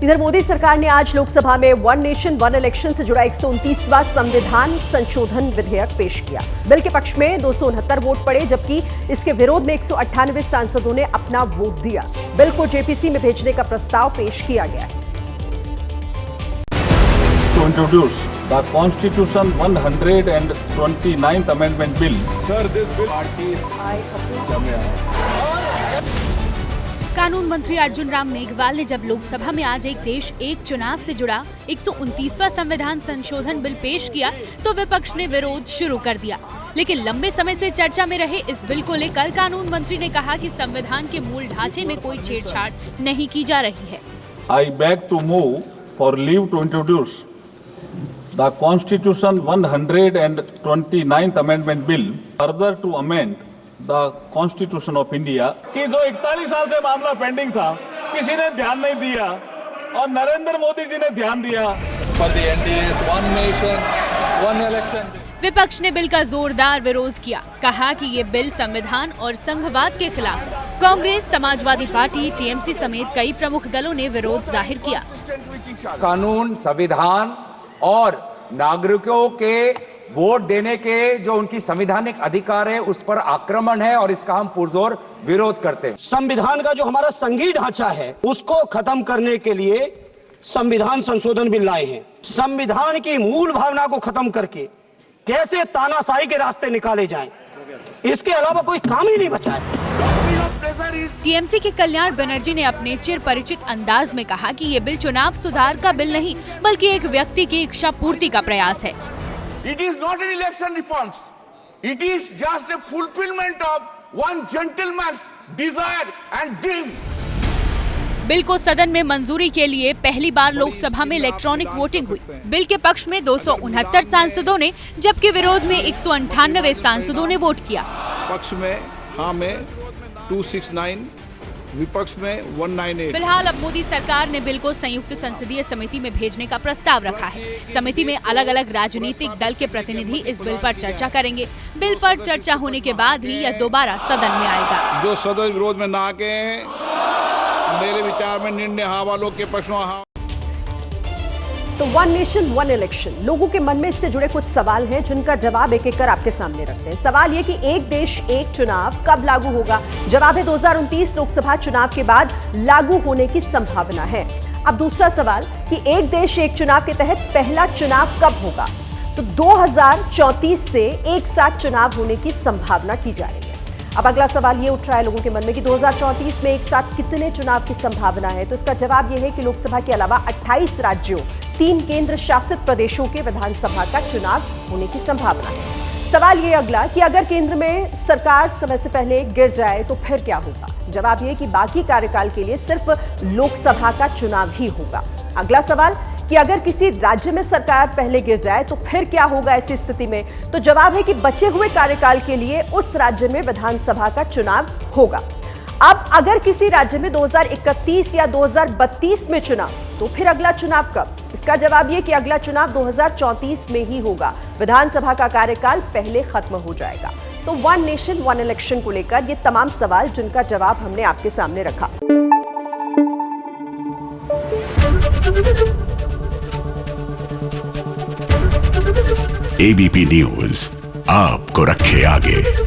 इधर मोदी सरकार ने आज लोकसभा में वन नेशन वन इलेक्शन से जुड़ा 129वां संविधान संशोधन विधेयक पेश किया। बिल के पक्ष में 269 वोट पड़े, जबकि इसके विरोध में 198 सांसदों ने अपना वोट दिया। बिल को जेपीसी में भेजने का प्रस्ताव पेश किया गया है। To introduce the Constitution 129th Amendment Bill. Sir, this bill party कानून मंत्री अर्जुन राम मेघवाल ने जब लोकसभा में आज एक देश एक चुनाव से जुड़ा 129वां संविधान संशोधन बिल पेश किया तो विपक्ष ने विरोध शुरू कर दिया। लेकिन लंबे समय से चर्चा में रहे इस बिल को लेकर कानून मंत्री ने कहा कि संविधान के मूल ढांचे में कोई छेड़छाड़ नहीं की जा रही है। I beg to move for leave to introduce the Constitution 129th Amendment Bill, further to amend the Constitution of India। कि जो 41 साल से मामला पेंडिंग था, किसी ने ध्यान नहीं दिया और नरेंद्र मोदी जी ने ध्यान दिया। for the NDA's one nation, one election। विपक्ष ने बिल का जोरदार विरोध किया। कहा कि ये बिल संविधान और संघवाद के खिलाफ। कांग्रेस, समाजवादी पार्टी, टीएमसी समेत कई प्रमुख दलों ने विरोध जाहिर किया। कानून, संविधान और नागरिकों के वोट देने के जो उनकी संवैधानिक अधिकार है उस पर आक्रमण है और इसका हम पुरजोर विरोध करते हैं। संविधान का जो हमारा संघीय ढांचा है उसको खत्म करने के लिए संविधान संशोधन बिल लाए हैं। संविधान की मूल भावना को खत्म करके कैसे तानाशाही के रास्ते निकाले जाएं, इसके अलावा कोई काम ही नहीं बचा है। टीएमसी के कल्याण बनर्जी ने अपने चिर परिचित अंदाज में कहा कि ये बिल चुनाव सुधार का बिल नहीं बल्कि एक व्यक्ति की इच्छा पूर्ति का प्रयास है। It is not an election reforms. It is just a fulfillment of one gentleman's desire and dream. Bill को सदन में मंजूरी के लिए पहली बार लोकसभा में इलेक्ट्रॉनिक वोटिंग हुई। बिल के पक्ष में 269 सांसदों ने, जबकि विरोध में 198 सांसदों ने वोट किया। पक्ष में हाँ में 269, विपक्ष में 198। फिलहाल अब मोदी सरकार ने बिल को संयुक्त संसदीय समिति में भेजने का प्रस्ताव रखा है। समिति में अलग अलग राजनीतिक दल के प्रतिनिधि इस बिल पर चर्चा करेंगे। बिल पर चर्चा होने के बाद ही यह दोबारा सदन में आएगा। जो सदस्य विरोध में ना आके मेरे विचार में निर्णय हाँ वालों के पक्ष में हाँ। तो वन नेशन वन इलेक्शन, लोगों के मन में इससे जुड़े कुछ सवाल हैं जिनका जवाब एक एक कर आपके सामने रखते हैं। सवाल ये कि एक देश एक चुनाव कब लागू होगा? जवाब है 2029 लोकसभा चुनाव के बाद लागू होने की संभावना है। अब दूसरा सवाल कि एक देश एक चुनाव के तहत पहला चुनाव कब होगा? तो 2034 से एक साथ चुनाव होने की संभावना की जा रही है। अब अगला सवाल ये उठ रहा है लोगों के मन में कि 2034 में एक साथ कितने चुनाव की संभावना है? तो इसका जवाब यह है कि लोकसभा के अलावा 28 राज्यों, 3 केंद्र शासित प्रदेशों के विधानसभा का चुनाव होने की संभावना है। सवाल ये अगला कि अगर केंद्र में सरकार समय से पहले गिर जाए तो फिर क्या होगा? जवाब ये कि बाकी कार्यकाल के लिए सिर्फ लोकसभा का चुनाव ही होगा। अगला सवाल कि अगर किसी राज्य में सरकार पहले गिर जाए तो फिर क्या होगा ऐसी स्थिति में? तो जवाब है कि बचे हुए कार्यकाल के लिए उस राज्य में विधानसभा का चुनाव होगा। अब अगर किसी राज्य में 2031 या 2032 में चुनाव, तो फिर अगला चुनाव कब? इसका जवाब ये कि अगला चुनाव 2034 में ही होगा। विधानसभा का कार्यकाल पहले खत्म हो जाएगा। तो वन नेशन वन इलेक्शन को लेकर ये तमाम सवाल जिनका जवाब हमने आपके सामने रखा। एबीपी न्यूज आपको रखे आगे।